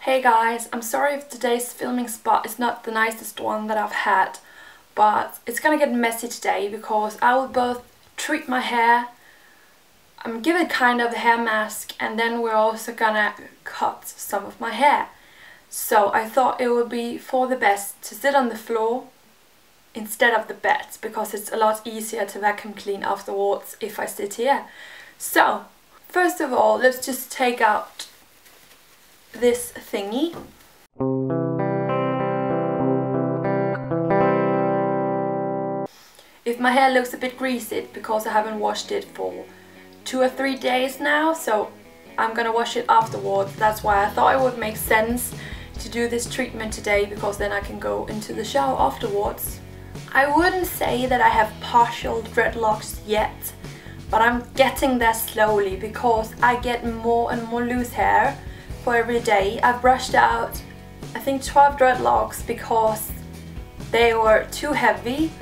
Hey guys, I'm sorry if today's filming spot is not the nicest one that I've had, but it's gonna get messy today because I will both treat my hair, give it kind of a hair mask, and then we're also gonna cut some of my hair. So I thought it would be for the best to sit on the floor instead of the bed because it's a lot easier to vacuum clean afterwards if I sit here. So first of all, let's just take out this thingy. If my hair looks a bit greasy, it's because I haven't washed it for 2 or 3 days now, so I'm gonna wash it afterwards. That's why I thought it would make sense to do this treatment today, because then I can go into the shower afterwards. I wouldn't say that I have partial dreadlocks yet, but I'm getting there slowly because I get more and more loose hair for every day. I've brushed out I think 12 dreadlocks because they were too heavy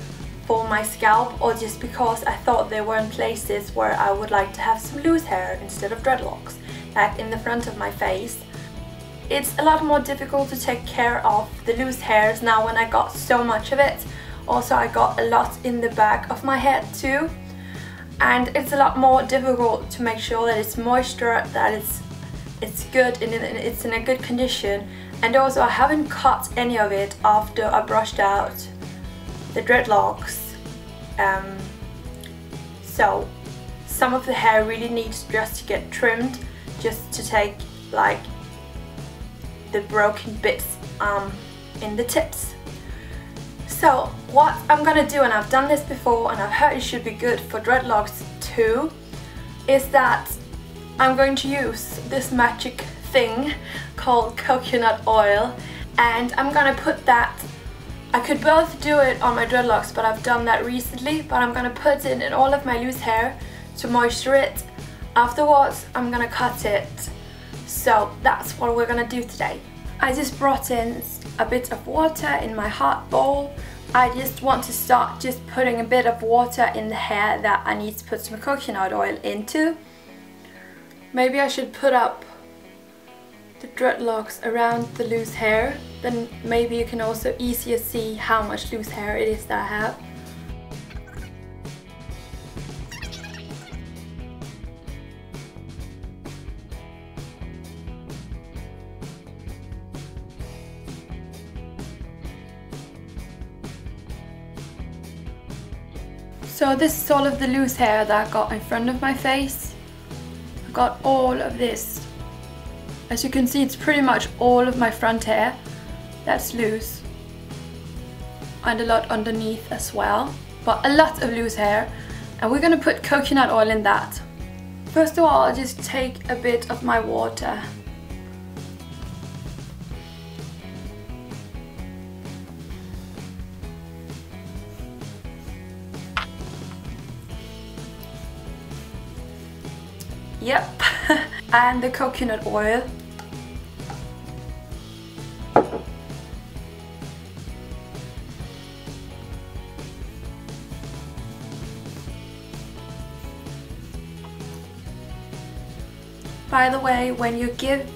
for my scalp, or just because I thought they were in places where I would like to have some loose hair instead of dreadlocks, like in the front of my face. It's a lot more difficult to take care of the loose hairs now when I got so much of it. Also, I got a lot in the back of my head too, and it's a lot more difficult to make sure that it's moisture, that it's good and it's in a good condition. And also I haven't cut any of it after I brushed out the dreadlocks, so some of the hair really needs just to get trimmed, just to take like the broken bits in the tips. So what I'm gonna do, and I've done this before and I've heard it should be good for dreadlocks too, is that I'm going to use this magic thing called coconut oil, and I'm gonna put that, I could both do it on my dreadlocks, but I've done that recently, but I'm gonna put it in all of my loose hair to moisture it. Afterwards I'm gonna cut it. So that's what we're gonna do today. I just brought in a bit of water in my hot bowl. I just want to start just putting a bit of water in the hair that I need to put some coconut oil into. Maybe I should put up the dreadlocks around the loose hair, then maybe you can also easier see how much loose hair it is that I have. So this is all of the loose hair that I got in front of my face. I got all of this. As you can see, it's pretty much all of my front hair that's loose, and a lot underneath as well, but a lot of loose hair, and we're gonna put coconut oil in that. First of all, I'll just take a bit of my water. Yep, and the coconut oil. By the way, when you give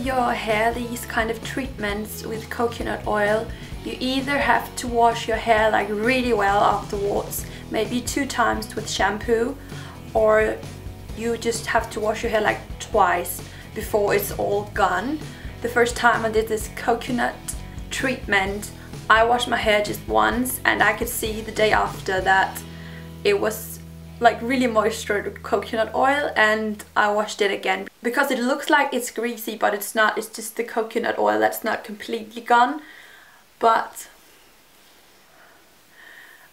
your hair these kind of treatments with coconut oil, you either have to wash your hair like really well afterwards, maybe 2 times with shampoo, or you just have to wash your hair like twice before it's all gone. The first time I did this coconut treatment, I washed my hair just once, and I could see the day after that it was like really moisturized with coconut oil, and I washed it again because it looks like it's greasy, but it's not. It's just the coconut oil that's not completely gone. But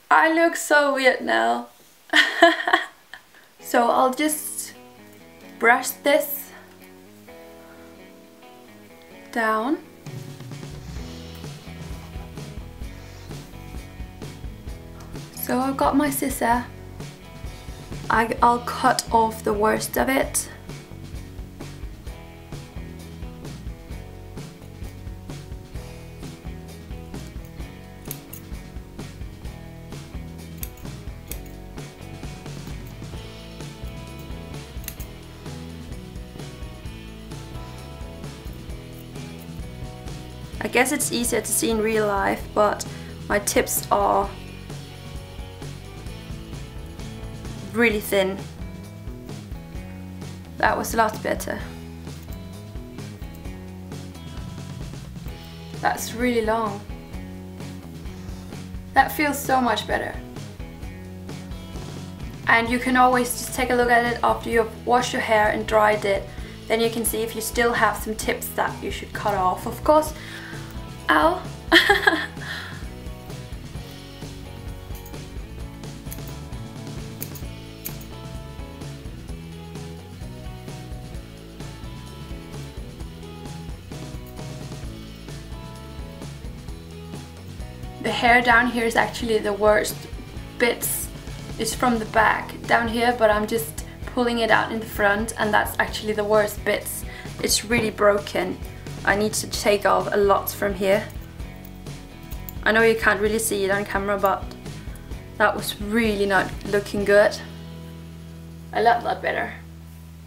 I look so weird now. So I'll just brush this down. So I've got my scissor. I'll cut off the worst of it. I guess it's easier to see in real life, but my tips are really thin. That was a lot better. That's really long. That feels so much better. And you can always just take a look at it after you've washed your hair and dried it. Then you can see if you still have some tips that you should cut off, of course. Ow! The hair down here is actually the worst bits. It's from the back down here, but I'm just pulling it out in the front, and that's actually the worst bits. It's really broken. I need to take off a lot from here. I know you can't really see it on camera, but that was really not looking good. A lot better.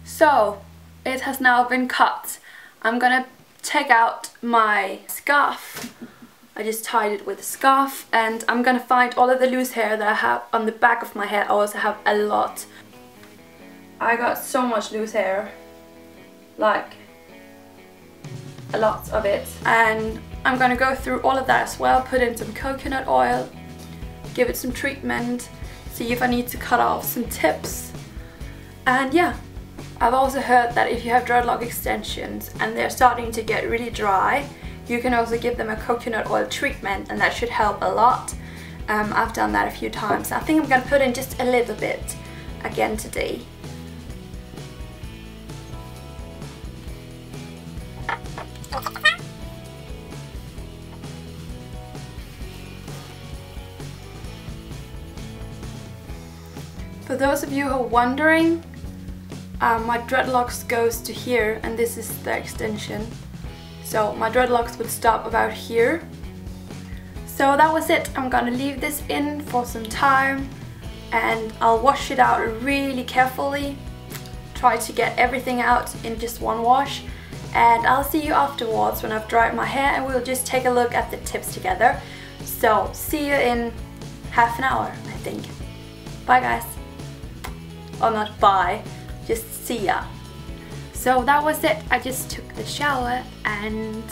So it has now been cut. I'm gonna take out my scarf. I just tied it with a scarf, and I'm gonna find all of the loose hair that I have on the back of my head. I also have a lot. I got so much loose hair, like a lot of it, and I'm gonna go through all of that as well, put in some coconut oil, give it some treatment, see if I need to cut off some tips. And yeah, I've also heard that if you have dreadlock extensions and they're starting to get really dry, you can also give them a coconut oil treatment, and that should help a lot. I've done that a few times. I think I'm gonna put in just a little bit again today. For those of you who are wondering, my dreadlocks goes to here, and this is the extension. So my dreadlocks would stop about here. So that was it. I'm gonna leave this in for some time, and I'll wash it out really carefully. Try to get everything out in just one wash, and I'll see you afterwards when I've dried my hair, and we'll just take a look at the tips together. So see you in half an hour, I think. Bye guys. Or not bye, just see ya. So that was it. I just took the shower, and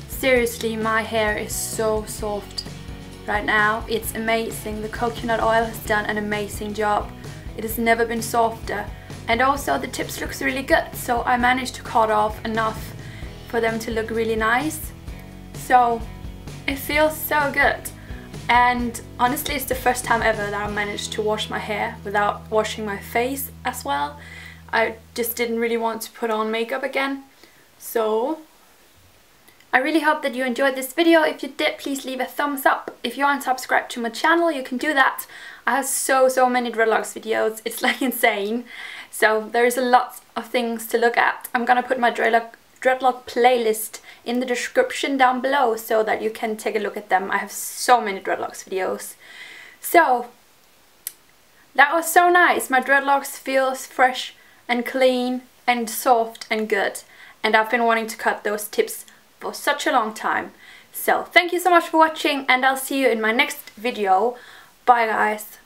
seriously, my hair is so soft right now. It's amazing. The coconut oil has done an amazing job. It has never been softer. And also the tips looks really good, so I managed to cut off enough for them to look really nice. So it feels so good. And honestly, it's the first time ever that I managed to wash my hair without washing my face as well. I just didn't really want to put on makeup again. So I really hope that you enjoyed this video. If you did, please leave a thumbs up. If you aren't subscribed to my channel, you can do that. I have so many dreadlocks videos. It's like insane. So there's a lot of things to look at. I'm gonna put my dreadlock playlist in the description down below so that you can take a look at them. I have so many dreadlocks videos. So that was so nice. My dreadlocks feels fresh and clean and soft and good, and I've been wanting to cut those tips for such a long time. So thank you so much for watching, and I'll see you in my next video. Bye guys.